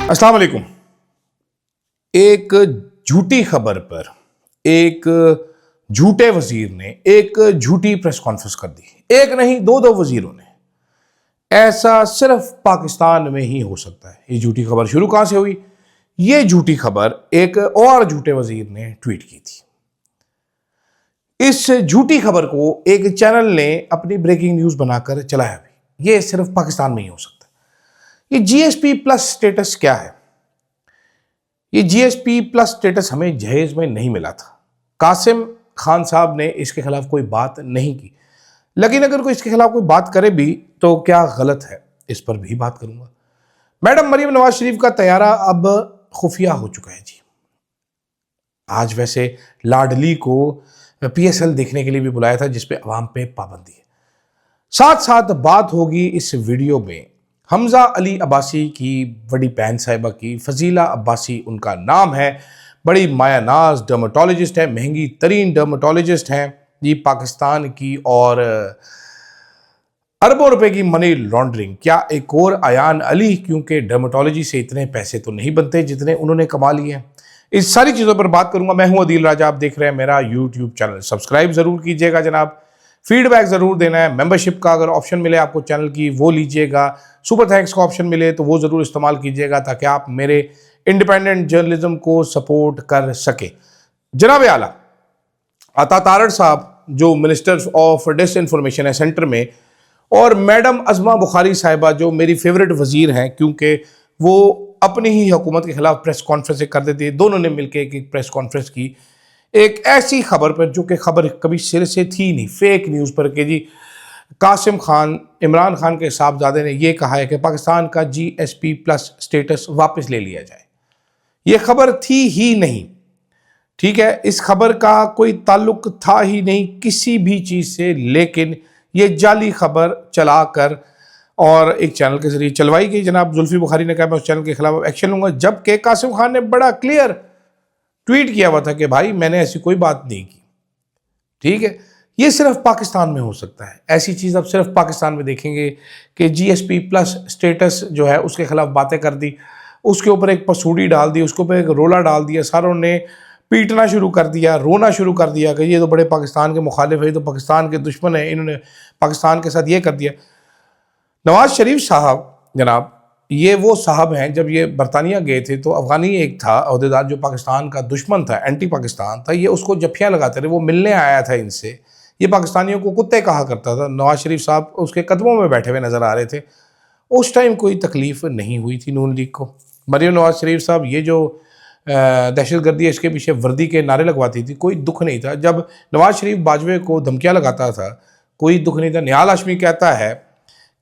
अस्सलाम वालेकुम। एक झूठी खबर पर एक झूठे वजीर ने एक झूठी प्रेस कॉन्फ्रेंस कर दी। एक नहीं, दो वजीरों ने। ऐसा सिर्फ पाकिस्तान में ही हो सकता है। ये झूठी खबर शुरू कहां से हुई? ये झूठी खबर एक और झूठे वजीर ने ट्वीट की थी। इस झूठी खबर को एक चैनल ने अपनी ब्रेकिंग न्यूज बनाकर चलाया भी। ये सिर्फ पाकिस्तान में ही हो सकता है। ये जीएसपी प्लस स्टेटस क्या है? ये जीएसपी प्लस स्टेटस हमें जहेज में नहीं मिला था। कासिम खान साहब ने इसके खिलाफ कोई बात नहीं की, लेकिन अगर कोई इसके खिलाफ कोई बात करे भी तो क्या गलत है, इस पर भी बात करूंगा। मैडम मरीम नवाज शरीफ का तैयारा अब खुफिया हो चुका है जी। आज वैसे लाडली को पीएसएल देखने के लिए भी बुलाया था, जिसपे अवाम पे पाबंदी है। साथ साथ बात होगी इस वीडियो में हमजा अली अब्बासी की बड़ी बहन साहिबा की, फजीला अब्बासी उनका नाम है। बड़ी मायानाज डर्मेटोलॉजिस्ट है, महंगी तरीन डर्मेटोलॉजिस्ट हैं ये पाकिस्तान की, और अरबों रुपए की मनी लॉन्ड्रिंग। क्या एक और अयान अली? क्योंकि डर्मेटोलॉजी से इतने पैसे तो नहीं बनते जितने उन्होंने कमा लिए हैं। इस सारी चीज़ों पर बात करूंगा। मैं हूं अदील राजा, आप देख रहे हैं मेरा यूट्यूब चैनल। सब्सक्राइब जरूर कीजिएगा जनाब। फीडबैक जरूर देना है। मेंबरशिप का अगर ऑप्शन मिले आपको चैनल की, वो लीजिएगा। सुपर थैंक्स का ऑप्शन मिले तो वो जरूर इस्तेमाल कीजिएगा, ताकि आप मेरे इंडिपेंडेंट जर्नलिज्म को सपोर्ट कर सके। जनाब आला अता तारड़ साहब जो मिनिस्टर ऑफ डिसइंफॉर्मेशन है सेंटर में, और मैडम अज़मा बुखारी साहिबा जो मेरी फेवरेट वजीर हैं, क्योंकि वो अपनी ही हुकूमत के खिलाफ प्रेस कॉन्फ्रेंस कर देती है। दोनों ने मिलकर एक प्रेस कॉन्फ्रेंस की एक ऐसी खबर पर जो कि खबर कभी सिर से थी नहीं, फेक न्यूज़ पर, कि जी कासिम खान, इमरान खान के साहबजादे ने यह कहा है कि पाकिस्तान का जीएसपी प्लस स्टेटस वापस ले लिया जाए। यह खबर थी ही नहीं, ठीक है। इस खबर का कोई ताल्लुक था ही नहीं किसी भी चीज़ से, लेकिन यह जाली खबर चलाकर और एक चैनल के जरिए चलवाई गई। जनाब जुल्फी बुखारी ने कहा मैं उस चैनल के खिलाफ एक्शन लूंगा, जबकि कासिम खान ने बड़ा क्लियर ट्वीट किया हुआ था कि भाई मैंने ऐसी कोई बात नहीं की, ठीक है। ये सिर्फ पाकिस्तान में हो सकता है। ऐसी चीज़ आप सिर्फ पाकिस्तान में देखेंगे कि जीएसपी प्लस स्टेटस जो है उसके खिलाफ बातें कर दी, उसके ऊपर एक पसूड़ी डाल दी, उसके ऊपर एक रोला डाल दिया, सारों ने पीटना शुरू कर दिया, रोना शुरू कर दिया कि ये तो बड़े पाकिस्तान के मुखालिफ है, ये तो पाकिस्तान के दुश्मन है, इन्होंने पाकिस्तान के साथ ये कर दिया। नवाज शरीफ साहब जनाब, ये वो साहब हैं, जब ये बरतानिया गए थे तो अफगानी एक था अहदेदार जो पाकिस्तान का दुश्मन था, एंटी पाकिस्तान था, ये उसको जफ्फियाँ लगाते रहे। वो मिलने आया था इनसे, ये पाकिस्तानियों को कुत्ते कहा करता था। नवाज शरीफ साहब उसके कदमों में बैठे हुए नज़र आ रहे थे। उस टाइम कोई तकलीफ़ नहीं हुई थी नून लीग को। मरीम नवाज शरीफ साहब ये जो दहशतगर्दी है इसके पीछे वर्दी के नारे लगवाती थी, कोई दुख नहीं था। जब नवाज शरीफ बाजवे को धमकियाँ लगाता था, कोई दुख नहीं था। निहाल हाशमी कहता है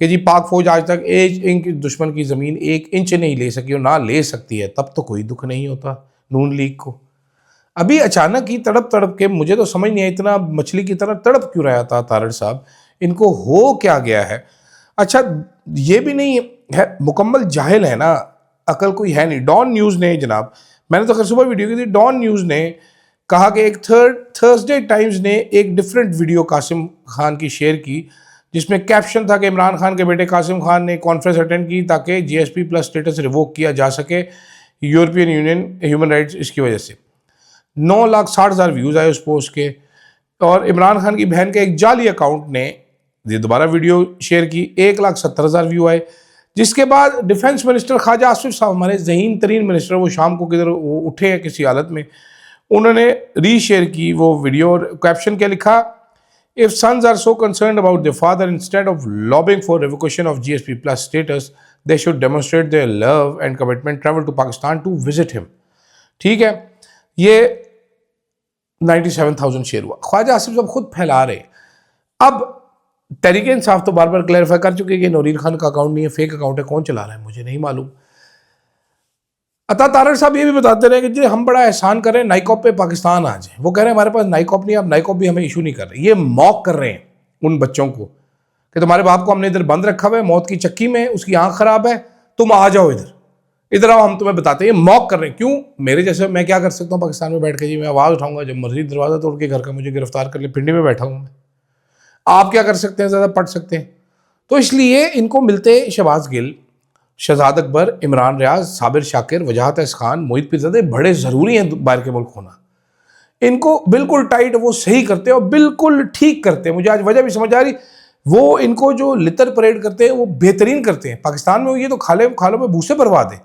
कि जी पाक फौज आज तक 1 इंच दुश्मन की ज़मीन 1 इंच नहीं ले सकी और ना ले सकती है, तब तो कोई दुख नहीं होता नून लीग को। अभी अचानक ही तड़प तड़प के, मुझे तो समझ नहीं आया इतना मछली की तरह तड़प क्यों रहा था तारड़ साहब, इनको हो क्या गया है? अच्छा ये भी नहीं है, मुकम्मल जाहिल है ना, अकल कोई है नहीं। डॉन न्यूज़ ने जनाब, मैंने तो खैर सुबह वीडियो की थी, डॉन न्यूज़ ने कहा कि एक थर्सडे टाइम्स ने एक डिफरेंट वीडियो कासिम खान की शेयर की, जिसमें कैप्शन था कि इमरान खान के बेटे कासिम खान ने कॉन्फ्रेंस अटेंड की ताकि जीएसपी प्लस स्टेटस रिवोक किया जा सके, यूरोपियन यूनियन ह्यूमन राइट्स इसकी वजह से। 9,60,000 व्यूज़ आए उस पोस्ट के, और इमरान खान की बहन के एक जाली अकाउंट ने ये दोबारा वीडियो शेयर की, 1,70,000 व्यू आए। जिसके बाद डिफेंस मिनिस्टर ख्वाजा आसिफ साहब, हमारे ज़हीन तरीन मिनिस्टर, वो शाम को किधर वो उठे हैं किसी हालत में, उन्होंने रीशेयर की वो वीडियो। और कैप्शन क्या लिखा? If sons are so concerned about their father, instead of lobbying for revocation of GSP plus status, they should demonstrate their love and commitment, travel to Pakistan to visit him. ठीक है, ये 97,000 share हुआ। ख्वाजा आसिफ साहब खुद फैला रहे। अब तहरीक इंसाफ तो बार बार क्लैरिफाई कर चुके कि नौरीन खान का अकाउंट नहीं है, फेक अकाउंट है। कौन चला रहा है मुझे नहीं मालूम। अता तारड़ साहब ये भी बताते रहे कि जी हम बड़ा एहसान कर रहे हैं, नाइकॉप पे पाकिस्तान आ जाए। वो कह रहे हैं हमारे पास नाइकॉप नहीं, आप नाइकॉप भी हमें इशू नहीं कर रहे। ये मॉक कर रहे हैं उन बच्चों को कि तुम्हारे बाप को हमने इधर बंद रखा हुआ है मौत की चक्की में, उसकी आंख खराब है, तुम आ जाओ इधर आओ, हम तुम्हें बताते हैं। मॉक कर रहे हैं। क्यों? मेरे जैसे मैं क्या कर सकता हूँ पाकिस्तान में बैठ के? जी मैं आवाज़ उठाऊंगा जब मर्जी, दरवाज़ा तोड़ के घर का मुझे गिरफ्तार कर ले, पिंडी में बैठा हूँ मैं। आप क्या कर सकते हैं? ज़्यादा पढ़ सकते हैं। तो इसलिए इनको मिलते शहबाज गिल, शहजाद अकबर, इमरान रियाज, साबिर शाकिर, वजाहत अहस खान, मोहित पीरजादे बड़े ज़रूरी हैं बाहर के मुल्क होना। इनको बिल्कुल टाइट वो सही करते हैं और बिल्कुल ठीक करते हैं। मुझे आज वजह भी समझ आ रही, वो इनको जो लितर परेड करते हैं वो बेहतरीन करते हैं। पाकिस्तान में ये तो खालों में भूसे भरवा दें।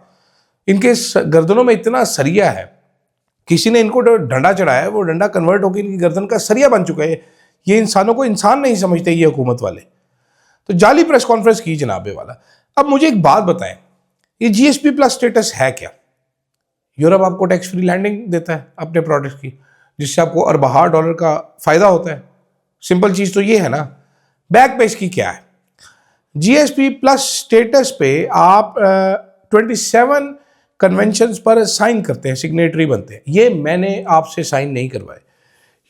इनके गर्दनों में इतना सरिया है, किसी ने इनको डंडा चढ़ाया है, वो डंडा कन्वर्ट होकर इनकी गर्दन का सरिया बन चुका है। ये इंसानों को इंसान नहीं समझते ये हुकूमत वाले। तो जाली प्रेस कॉन्फ्रेंस की जनाबे वाला। अब मुझे एक बात बताएं, ये जीएसपी प्लस स्टेटस है क्या? यूरोप आपको टैक्स फ्री लैंडिंग देता है अपने प्रोडक्ट की, जिससे आपको अरबा डॉलर का फायदा होता है। सिंपल चीज तो ये है ना। बैक पे इसकी क्या है? जीएसपी प्लस स्टेटस पे आप 27 कन्वेंशंस पर साइन करते हैं, सिग्नेटरी बनते हैं। ये मैंने आपसे साइन नहीं करवाए,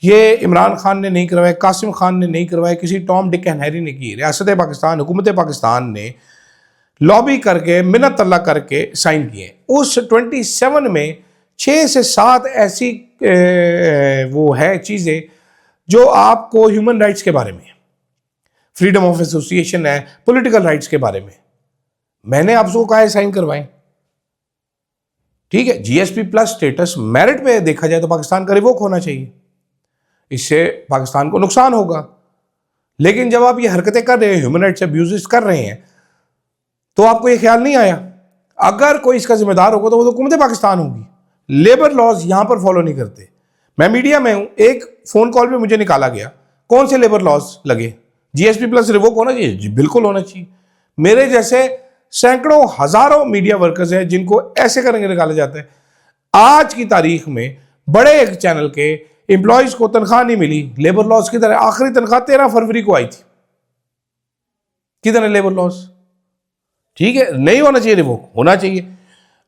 ये इमरान खान ने नहीं करवाए, कासिम खान ने नहीं करवाए, किसी टॉम डिक एंड हैरी ने की। रियासत पाकिस्तान, हुकूमत पाकिस्तान ने लॉबी करके, मिन्नत अल्लाह करके साइन किए। उस 27 में 6 से 7 ऐसी वो है चीज़ें जो आपको ह्यूमन राइट्स के बारे में, फ्रीडम ऑफ एसोसिएशन है, पॉलिटिकल राइट्स के बारे में। मैंने आपको कहा है साइन करवाएं। ठीक है, जीएसपी प्लस स्टेटस मेरिट पे देखा जाए तो पाकिस्तान का रिवोक होना चाहिए, इससे पाकिस्तान को नुकसान होगा। लेकिन जब आप ये हरकतें कर रहे हैं, ह्यूमन राइट्स अब्यूज कर रहे हैं, तो आपको ये ख्याल नहीं आया अगर कोई इसका जिम्मेदार होगा तो वो तो हुकूमत पाकिस्तान होगी। लेबर लॉज यहां पर फॉलो नहीं करते। मैं मीडिया में हूं, एक फोन कॉल पे मुझे निकाला गया, कौन से लेबर लॉज लगे? जीएसपी प्लस रिवोक होना चाहिए जी, बिल्कुल होना चाहिए। मेरे जैसे सैकड़ों हजारों मीडिया वर्कर्स हैं जिनको ऐसे करके निकाला जाता है। आज की तारीख में बड़े एक चैनल के एम्प्लॉयज को तनख्वाह नहीं मिली लेबर लॉज की तरह। आखिरी तनख्वाह 13 फरवरी को आई थी। किधर है लेबर लॉज? ठीक है, नहीं होना चाहिए रिवोक, होना चाहिए।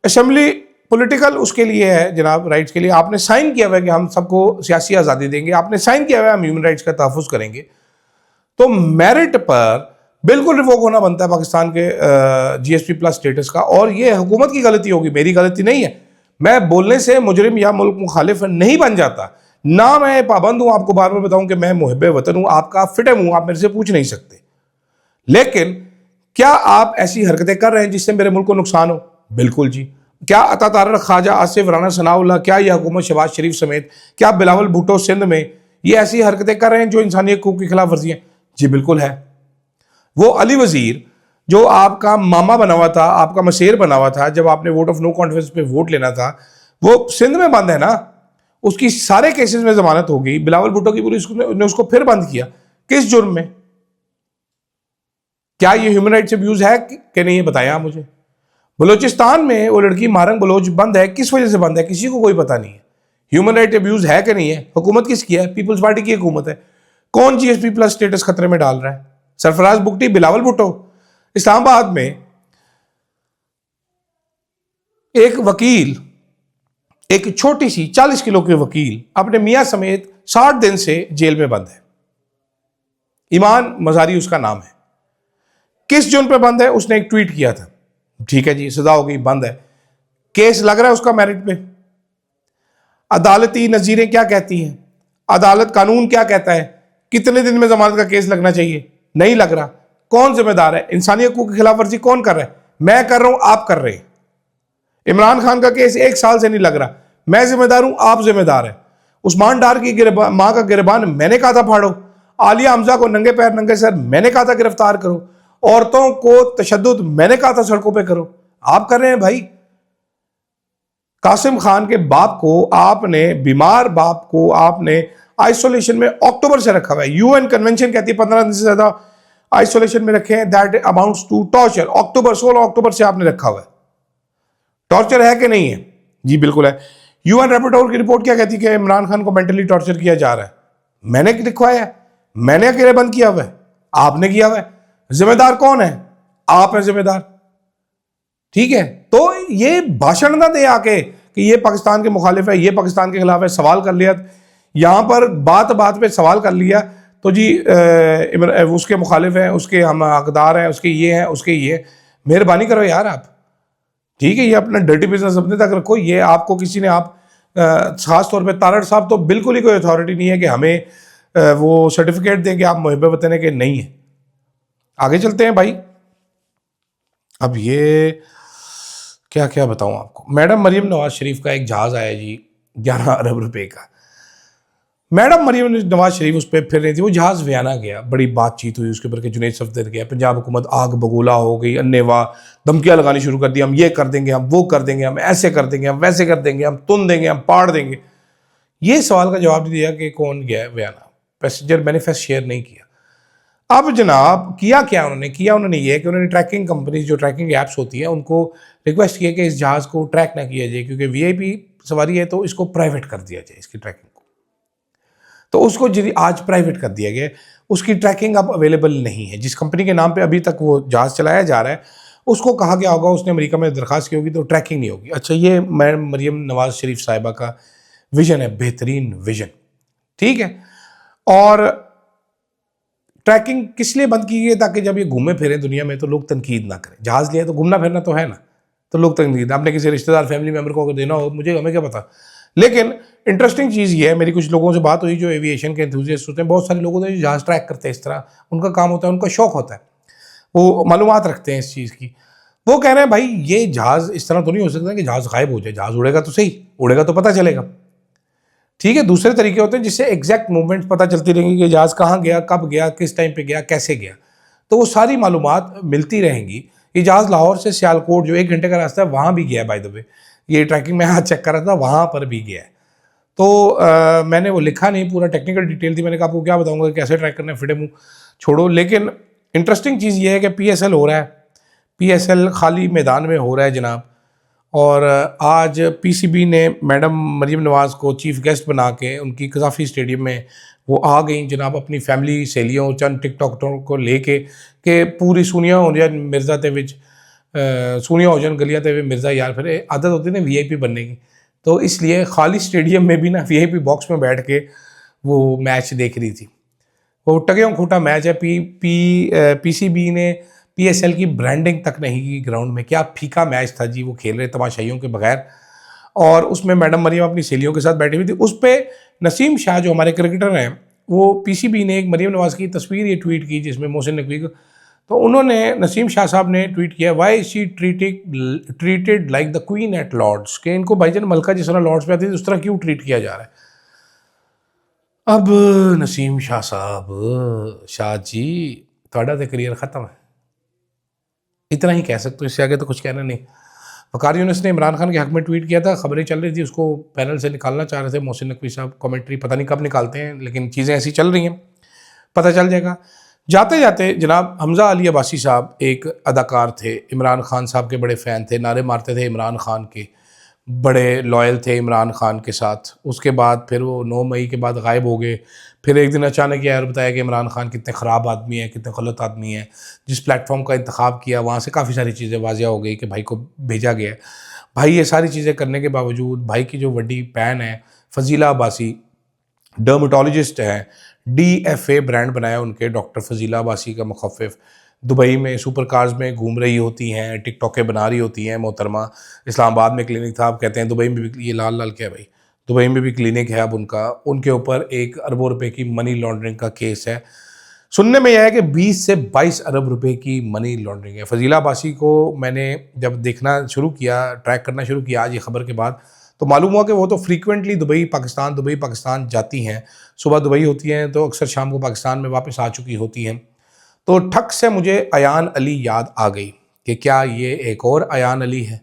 असेंबली पॉलिटिकल उसके लिए है जनाब, राइट्स के लिए। आपने साइन किया हुआ है कि हम सबको सियासी आज़ादी देंगे, आपने साइन किया हुआ है हम ह्यूमन राइट्स का तहफ़्फ़ुज़ करेंगे, तो मेरिट पर बिल्कुल रिवोक होना बनता है पाकिस्तान के जीएसपी प्लस स्टेटस का। और ये हुकूमत की गलती होगी, मेरी गलती नहीं है। मैं बोलने से मुजरिम या मुल्क मुखालिफ नहीं बन जाता ना। मैं पाबंद हूं आपको बार बार बताऊं कि मैं मुहिब्बे वतन हूं, आपका फिटम हूं, आप मेरे से पूछ नहीं सकते। लेकिन क्या आप ऐसी हरकतें कर रहे हैं जिससे मेरे मुल्क को नुकसान हो? बिल्कुल जी। क्या अता तारक ख्वाजा, आसिफ, राना सनाउल्लाह, क्या यह हुकूमत शहबाज शरीफ समेत, क्या बिलावल भुट्टो सिंध में ये ऐसी हरकतें कर रहे हैं जो इंसानी हकूक की खिलाफ वर्जी है? जी बिल्कुल है। वो अली वजीर जो आपका मामा बना हुआ था, आपका मशेर बना हुआ था, जब आपने वोट ऑफ नो कॉन्फिडेंस पे वोट लेना था, वो सिंध में बंद है ना। उसकी सारे केसेस में जमानत हो गई। बिलावल भुट्टो की पुलिस ने उसको फिर बंद किया, किस जुर्म में? क्या ये ह्यूमन राइट्स अब्यूज है कि नहीं, बताया आप मुझे। बलोचिस्तान में वो लड़की मारंग बलोच बंद है, किस वजह से बंद है? किसी को कोई पता नहीं है। ह्यूमन राइट अब्यूज है कि नहीं है? हुकूमत किसकी है? पीपल्स पार्टी की हुकूमत है। कौन जीएसपी प्लस स्टेटस खतरे में डाल रहा है? सरफराज बुगटी, बिलावल भुट्टो। इस्लामाबाद में एक वकील, एक छोटी सी 40 किलो के वकील अपने मियां समेत 60 दिन से जेल में बंद है। ईमान मजारी उसका नाम है। किस जुर्म पे बंद है? उसने एक ट्वीट किया था। ठीक है जी, सजा हो गई, बंद है। केस लग रहा है उसका मेरिट पे। अदालती नजीरें क्या कहती हैं? अदालत, कानून क्या कहता है? कितने दिन में जमानत का केस लगना चाहिए? नहीं लग रहा। कौन जिम्मेदार है? इंसानी हकूक की खिलाफ वर्जी कौन कर रहा है? मैं कर रहा हूं, आप कर रहे हैं। इमरान खान का केस 1 साल से नहीं लग रहा। मैं जिम्मेदार हूं, आप जिम्मेदार है। उस्मान डार की मां का गिरबान मैंने कहा था फाड़ो। आलिया हमजा को नंगे पैर नंगे सर मैंने कहा था गिरफ्तार करो। औरतों को तशद्दुद मैंने कहा था सड़कों पे करो। आप कर रहे हैं भाई। कासिम खान के बाप को आपने, बीमार बाप को आपने आइसोलेशन में अक्टूबर से रखा हुआ है। यूएन कन्वेंशन कहती है 15 दिन से ज्यादा आइसोलेशन में रखे हैं, दैट अमाउंट्स टू टॉर्चर। अक्टूबर, 16 अक्टूबर से आपने रखा हुआ है। टॉर्चर है कि नहीं है? जी बिल्कुल है। यूएन रैपोर्टर की रिपोर्ट क्या कहती है कि इमरान खान को मेंटली टॉर्चर किया जा रहा है। मैंने लिखवाया है, मैंने अकेले बंद किया हुआ है, आपने किया हुआ है। जिम्मेदार कौन है? आप है जिम्मेदार। ठीक है, तो ये भाषण ना दे आके कि ये पाकिस्तान के मुखालिफ है, ये पाकिस्तान के खिलाफ है। सवाल कर लिया यहां पर, बात बात पे सवाल कर लिया तो जी उसके मुखालिफ हैं, उसके हम हकदार हैं, उसके ये हैं, उसके ये। मेहरबानी करो यार आप। ठीक है, ये अपना डर्टी बिजनेस अपने तक रखो। ये आपको किसी ने, आप खास तौर पे तारड़ साहब तो बिल्कुल ही कोई अथॉरिटी नहीं है कि हमें वो सर्टिफिकेट दें कि आप मुहिब्बे वतन है कि नहीं है। आगे चलते हैं भाई। अब ये क्या क्या बताऊं आपको। मैडम मरियम नवाज शरीफ का एक जहाज आया जी 11 अरब रुपए का। मैडम मरियम नवाज शरीफ उस पर फिर रही थी, वो जहाज वियना गया, बड़ी बातचीत हुई उसके ऊपर कि जुनैद सफदर गया, पंजाब हुकूमत आग बगोला हो गई, अन्नेवा धमकियां लगानी शुरू कर दी, हम ये कर देंगे, हम वो कर देंगे, हम ऐसे कर देंगे, हम वैसे कर देंगे, हम तुन देंगे, हम पाड़ देंगे। ये सवाल का जवाब नहीं दिया कि कौन गया है वियना, पैसेंजर मैनिफेस्ट शेयर नहीं किया। अब जनाब किया क्या उन्होंने ये कि उन्होंने ट्रैकिंग कंपनी जो ट्रैकिंग ऐप्स होती है उनको रिक्वेस्ट किया कि इस जहाज़ को ट्रैक ना किया जाए, क्योंकि वीआईपी सवारी है तो इसको प्राइवेट कर दिया जाए, इसकी ट्रैकिंग को। तो उसको जी आज प्राइवेट कर दिया गया, उसकी ट्रैकिंग अब अवेलेबल नहीं है। जिस कंपनी के नाम पे अभी तक वो जहाज़ चलाया जा रहा है उसको कहा गया होगा, उसने अमेरिका में दरखास्त की होगी तो ट्रैकिंग नहीं होगी। अच्छा, ये मैडम मरियम नवाज शरीफ साहिबा का विजन है, बेहतरीन विजन, ठीक है। और ट्रैकिंग किस लिए बंद की गई ताकि जब ये घूमे फिरे दुनिया में तो लोग तनकीद ना करें। जहाज़ लिया तो घूमना फिरना तो है ना, तो लोग तनकीद, आपने किसी रिश्तेदार फैमिली मेम्बर को अगर देना हो, मुझे हमें क्या पता। लेकिन इंटरेस्टिंग चीज़ ये है, मेरी कुछ लोगों से बात हुई जो एविएशन के एंथुसियास्ट होते हैं, बहुत सारे लोग होते हैं जो जहाज़ ट्रैक करते हैं, इस तरह उनका काम होता है, उनका शौक होता है, वो मालूमात रखते हैं इस चीज़ की। वो कह रहे हैं भाई ये जहाज़ इस तरह तो नहीं हो सकता कि जहाज़ गायब हो जाए, जहाज़ उड़ेगा तो सही, उड़ेगा तो पता चलेगा, ठीक है। दूसरे तरीके होते हैं जिससे एग्जैक्ट मूवमेंट पता चलती रहेंगी कि जहाज़ कहाँ गया, कब गया, किस टाइम पे गया, कैसे गया, तो वो सारी मालूमात मिलती रहेंगी। ये जहाज़ लाहौर से सियालकोट जो 1 घंटे का रास्ता है वहाँ भी गया है, बाय द वे, ये ट्रैकिंग में आज चेक कर रहा था, वहाँ पर भी गया है। तो मैंने वो लिखा नहीं, पूरा टेक्निकल डिटेल थी, मैंने कहा आपको क्या बताऊँगा कैसे ट्रैक करना है, फिटे मुँह छोड़ो। लेकिन इंटरेस्टिंग चीज़ ये है कि PSL हो रहा है, PSL खाली मैदान में हो रहा है जनाब। और आज PCB ने मैडम मरियम नवाज़ को चीफ गेस्ट बना के उनकी कज़ाफ़ी स्टेडियम में वो आ गई जनाब, अपनी फैमिली सहेलियों चंद टिकटॉकरों को लेके कि पूरी सुनिया हो जाए मिर्ज़ा ते विच सुनिया हो जाए गलियां ते वे मिर्ज़ा यार, फिर आदत होती है ना VIP बनने की, तो इसलिए खाली स्टेडियम में भी ना VIP बॉक्स में बैठ के वो मैच देख रही थी। वो टगे खूटा मैच है। PCB ने PSL की ब्रांडिंग तक नहीं की ग्राउंड में, क्या फीका मैच था जी, वो खेल रहे तमाशाइयों के बगैर। और उसमें मैडम मरियम अपनी सहेलियों के साथ बैठी हुई थी। उस पर नसीम शाह जो हमारे क्रिकेटर हैं, वो PCB ने एक मरियम नवाज़ की तस्वीर ये ट्वीट की जिसमें मोहसिन नकवी को, तो उन्होंने नसीम शाह साहब ने ट्वीट किया, why she treated like the queen at Lord's, के इनको भाईजान मलका जिस तरह लॉर्ड्स पे आती थी उस तरह क्यों ट्रीट किया जा रहा है। अब नसीम शाह साहब, शाह जी थोड़ा तो करियर ख़त्म है, इतना ही कह सकते हो, इससे आगे तो कुछ कहना नहीं। वकार यूनुस ने इमरान खान के हक में ट्वीट किया था, खबरें चल रही थी उसको पैनल से निकालना चाह रहे थे मोहसिन नकवी साहब, कमेंट्री पता नहीं कब निकालते हैं, लेकिन चीज़ें ऐसी चल रही हैं, पता चल जाएगा। जाते जाते जनाब हमज़ा अली अब्बासी साहब एक अदाकार थे, इमरान खान साहब के बड़े फ़ैन थे, नारे मारते थे इमरान खान के, बड़े लॉयल थे इमरान खान के साथ। उसके बाद फिर वो 9 मई के बाद गायब हो गए। फिर एक दिन अचानक ये और बताया कि इमरान खान कितने ख़राब आदमी है, कितने गलत आदमी है। जिस प्लेटफॉर्म का इंतखाब किया वहाँ से काफ़ी सारी चीज़ें वाजिया हो गई कि भाई को भेजा गया है। भाई ये सारी चीज़ें करने के बावजूद भाई की जो बड़ी बहन है फ़ज़ीला अब्बासी, डर्मेटोलॉजिस्ट हैं, DFA ब्रांड बनाया उनके, डॉक्टर फ़ज़ीला अब्बासी का मुखफ़िफ़, दुबई में सुपर कार्स में घूम रही होती हैं, टिकटॉकें बना रही होती हैं मोहतरमा। इस्लामाबाद में क्लिनिक था, आप कहते हैं दुबई में भी, ये लाल लाल क्या है भाई, दुबई में भी क्लिनिक है अब उनका। उनके ऊपर 1 अरबों रुपए की मनी लॉन्ड्रिंग का केस है। सुनने में यह है कि 20 से 22 अरब रुपए की मनी लॉन्ड्रिंग है। फ़ज़ीला अब्बासी को मैंने जब देखना शुरू किया, ट्रैक करना शुरू किया आज ये खबर के बाद, तो मालूम हुआ कि वो तो फ्रीक्वेंटली दुबई पाकिस्तान जाती हैं। सुबह दुबई होती हैं तो अक्सर शाम को पाकिस्तान में वापस आ चुकी होती हैं। तो ठक से मुझे अयान अली याद आ गई कि क्या ये एक और अयान अली है।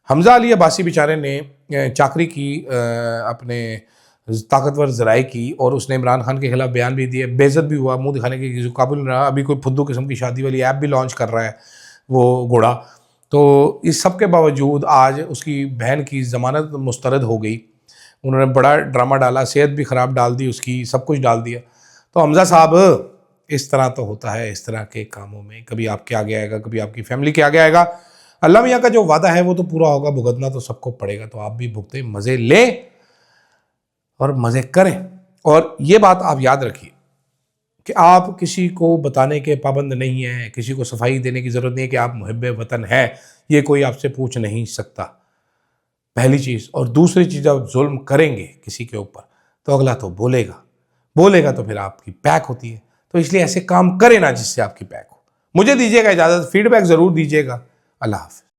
हमज़ा अली अब्बासी बेचारे ने चाकरी की, अपने ताकतवर ज़राए की, और उसने इमरान खान के खिलाफ बयान भी दिए, बेइज्जत भी हुआ, मुंह दिखाने के काबिल नहीं रहा। अभी कोई फुद्दू किस्म की शादी वाली ऐप भी लॉन्च कर रहा है वो घोड़ा। तो इस सब के बावजूद आज उसकी बहन की ज़मानत मुस्तरद हो गई। उन्होंने बड़ा ड्रामा डाला, सेहत भी ख़राब डाल दी उसकी, सब कुछ डाल दिया। तो हमज़ा साहब इस तरह तो होता है, इस तरह के कामों में कभी आपके आगे आएगा, कभी आपकी फैमिली के आगे आएगा। अल्लाह मियाँ का जो वादा है वो तो पूरा होगा, भुगतना तो सबको पड़ेगा। तो आप भी भुगते, मज़े लें और मज़े करें। और ये बात आप याद रखिए कि आप किसी को बताने के पाबंद नहीं हैं, किसी को सफाई देने की ज़रूरत नहीं है कि आप मुहिब्बे वतन हैं, ये कोई आपसे पूछ नहीं सकता, पहली चीज़। और दूसरी चीज़, जब जुल्म करेंगे किसी के ऊपर तो अगला तो बोलेगा तो फिर आपकी पैक होती है। तो इसलिए ऐसे काम करें ना जिससे आपकी पैक हो। मुझे दीजिएगा इजाज़त, फीडबैक ज़रूर दीजिएगा। अल्लाह हाफ़िज़।